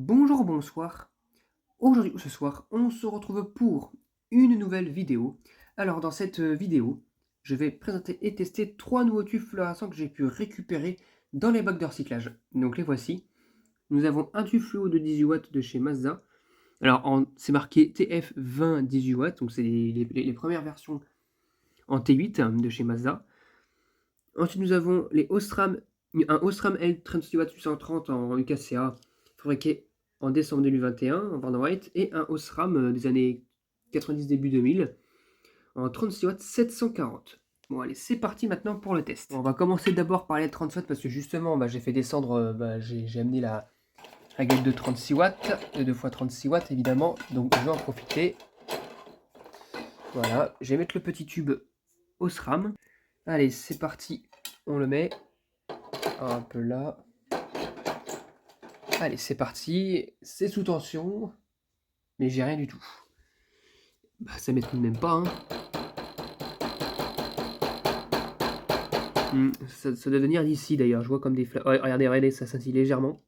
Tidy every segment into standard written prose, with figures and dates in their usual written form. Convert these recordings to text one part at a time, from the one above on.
Bonjour, bonsoir. Aujourd'hui ou ce soir, on se retrouve pour une nouvelle vidéo. Alors dans cette vidéo, je vais présenter et tester 3 nouveaux tubes fluorescents que j'ai pu récupérer dans les bacs de recyclage. Donc les voici. Nous avons un tube fluo de 18 watts de chez Mazda. Alors c'est marqué TF20 18 watts, donc c'est les premières versions en T8 de chez Mazda. Ensuite nous avons un Osram L36 watts 830 en UKCA, fabriqué en décembre 2021 en Van White, et un Osram des années 90 début 2000 en 36 watts 740. Bon allez, c'est parti maintenant pour le test. Bon, on va commencer d'abord par les 30 watts parce que justement j'ai fait descendre, j'ai amené la galette de 36 watts, de 2 x 36 watts évidemment, donc je vais en profiter. Voilà, je vais mettre le petit tube Osram. Allez, c'est parti, on le met un peu là. Allez, c'est parti, c'est sous tension, mais j'ai rien du tout. Bah, ça m'étonne même pas, hein. Ça doit venir d'ici d'ailleurs, je vois comme des flammes. Ouais, regardez, ça scintille légèrement.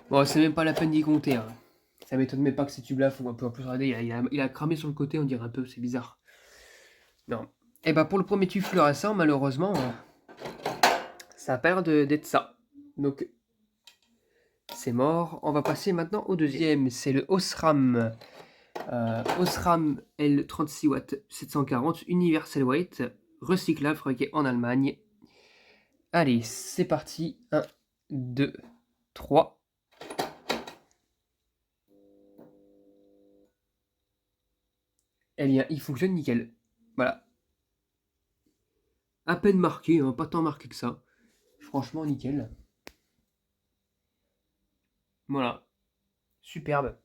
Bon, c'est même pas la peine d'y compter, hein. Ça m'étonne même pas que ces tubes-là font un peu. En plus, regardez, il a cramé sur le côté, on dirait un peu, c'est bizarre. Non. Et bah, pour le premier tube fluorescent, malheureusement, ça a pas l'air d'être ça. Donc, c'est mort. On va passer maintenant au deuxième, c'est le Osram. Osram L36 watts 740 Universal Weight, recyclable, fabriqué en Allemagne. Allez, c'est parti. 1, 2, 3. Eh bien, il fonctionne nickel. Voilà. À peine marqué, hein, pas tant marqué que ça. Franchement, nickel. Voilà. Superbe.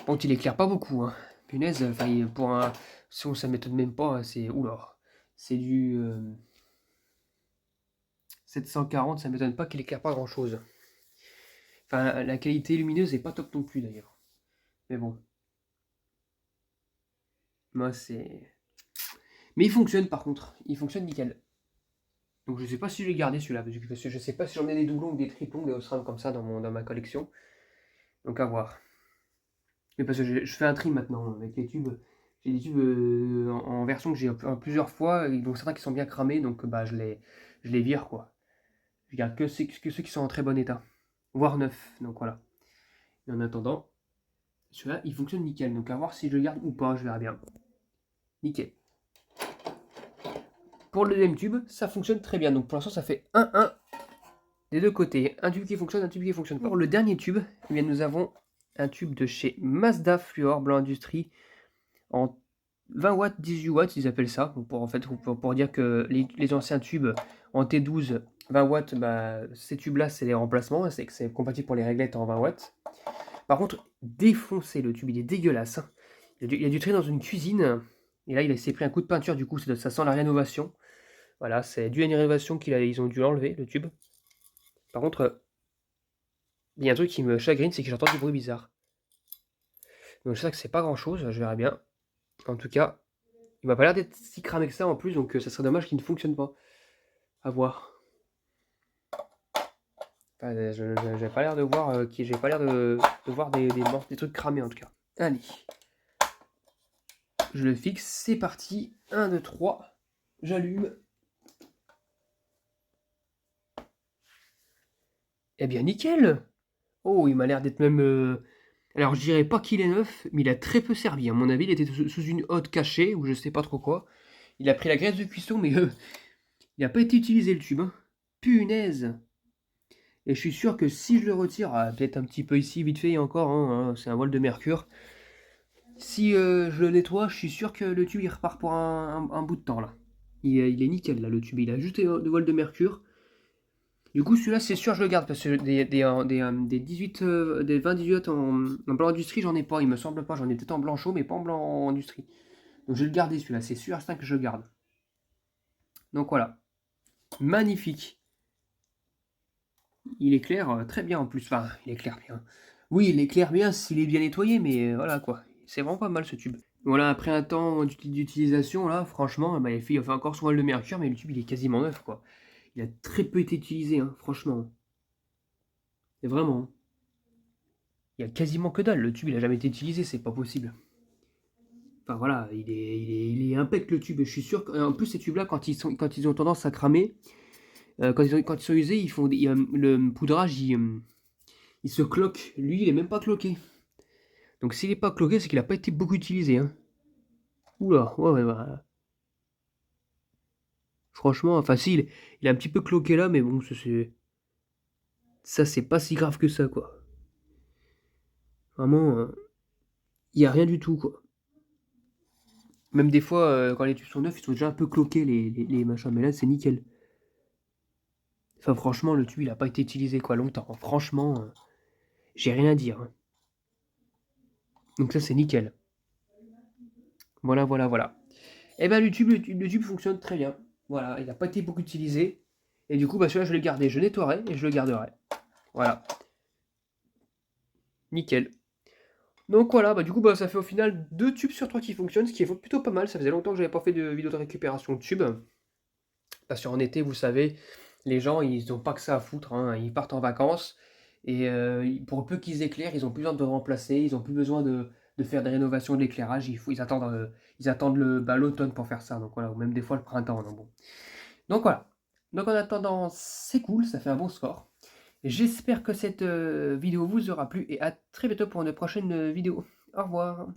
Bon, il éclaire pas beaucoup, hein. Punaise, enfin, pour un son, ça m'étonne même pas. C'est. Oula. C'est du 740, ça m'étonne pas qu'il éclaire pas grand chose. Enfin, la qualité lumineuse est pas top non plus d'ailleurs. Mais bon. Moi, c'est. Mais il fonctionne par contre. Il fonctionne nickel. Donc je sais pas si je vais garder celui-là. Parce que je sais pas si j'en ai des doublons ou des triplons, des Osram comme ça dans ma collection. Donc à voir. Mais parce que je fais un tri maintenant avec les tubes. J'ai des tubes en version que j'ai plusieurs fois. Et donc certains qui sont bien cramés. Donc bah, je les vire quoi. Je garde que ceux qui sont en très bon état. Voire neufs. Donc voilà. Et en attendant, celui-là il fonctionne nickel. Donc à voir si je le garde ou pas. Je verrai bien. Nickel. Pour le deuxième tube, ça fonctionne très bien. Donc pour l'instant, ça fait 1-1 des deux côtés. Un tube qui fonctionne, un tube qui ne fonctionne pas. Pour le dernier tube, eh bien, nous avons un tube de chez Mazda Fluor Blanc Industrie en 20 watts, 18 watts, ils appellent ça. Pour dire que les anciens tubes en T12, 20 watts, bah, ces tubes-là, c'est les remplacements. C'est que c'est compatible pour les réglettes en 20 watts. Par contre, défoncé, le tube, il est dégueulasse, hein. Il a dû traîner dans une cuisine. Et là, il s'est pris un coup de peinture, du coup, ça sent la rénovation. Voilà, c'est dû à une rénovation ils ont dû l'enlever, le tube. Par contre, il y a un truc qui me chagrine, c'est que j'entends du bruit bizarre. Donc je sais que c'est pas grand chose, je verrai bien. En tout cas, il m'a pas l'air d'être si cramé que ça en plus, donc ça serait dommage qu'il ne fonctionne pas. À voir. Enfin, j'ai pas l'air de voir, j'ai pas l'air de voir des trucs cramés en tout cas. Allez. Je le fixe, c'est parti. 1, 2, 3. J'allume. Eh bien nickel. Oh, il m'a l'air d'être même... Alors je dirais pas qu'il est neuf, mais il a très peu servi. À mon avis, il était sous une hotte cachée, ou je sais pas trop quoi. Il a pris la graisse de cuisson, mais il n'a pas été utilisé le tube, hein. Punaise. Et je suis sûr que si je le retire, peut-être un petit peu ici, vite fait encore, hein, c'est un vol de mercure. Si je le nettoie, je suis sûr que le tube il repart pour un bout de temps là. Il est nickel là, le tube. Il a juste des vols de mercure. Du coup, celui-là, c'est sûr, je le garde parce que des 18, des 20 18 en blanc industrie, j'en ai pas. Il me semble pas. J'en ai peut-être en blanc chaud, mais pas en blanc industrie. Donc je vais le garder celui-là. C'est sûr, c'est que je le garde. Donc voilà. Magnifique. Il éclaire très bien en plus. Enfin, il éclaire bien. Oui, il éclaire bien s'il est bien nettoyé, mais voilà quoi. C'est vraiment pas mal ce tube. Voilà, après un temps d'utilisation, là, franchement, bah, il fait encore son rôle de mercure, mais le tube il est quasiment neuf quoi. Il a très peu été utilisé, hein, franchement. Et vraiment. Il y a quasiment que dalle. Le tube il a jamais été utilisé, c'est pas possible. Enfin voilà, il est impec le tube. Et je suis sûr qu'en plus ces tubes là, quand ils ont tendance à cramer, quand ils sont usés, le poudrage il se cloque. Lui, il est même pas cloqué. Donc s'il est pas cloqué, c'est qu'il a pas été beaucoup utilisé, hein. Oula, ouais, ouais, ouais. Franchement, enfin si, il est un petit peu cloqué là, mais bon, ça c'est pas si grave que ça, quoi. Vraiment, il y a rien du tout, quoi. Même des fois, quand les tubes sont neufs, ils sont déjà un peu cloqués, les machins, mais là, c'est nickel. Enfin, franchement, le tube, il a pas été utilisé, quoi, longtemps. Franchement, j'ai rien à dire, hein. Donc ça, c'est nickel. Voilà, voilà, voilà. Et ben, le tube fonctionne très bien. Voilà, il n'a pas été beaucoup utilisé. Et du coup, bah, celui-là, je l'ai gardé. Je nettoierai et je le garderai. Voilà, nickel. Donc voilà, bah du coup bah ça fait au final 2 tubes sur 3 qui fonctionnent, ce qui est plutôt pas mal. Ça faisait longtemps que j'avais pas fait de vidéo de récupération de tubes. Parce qu'en été, vous savez, les gens ils ont pas que ça à foutre, hein. Ils partent en vacances et pour peu qu'ils éclairent, ils ont plus besoin de remplacer, ils ont plus besoin de faire des rénovations de l'éclairage. Ils attendent l'automne pour faire ça. Donc voilà, ou même des fois le printemps. Donc, bon. Donc voilà. Donc en attendant, c'est cool, ça fait un bon score. J'espère que cette vidéo vous aura plu et à très bientôt pour une prochaine vidéo. Au revoir.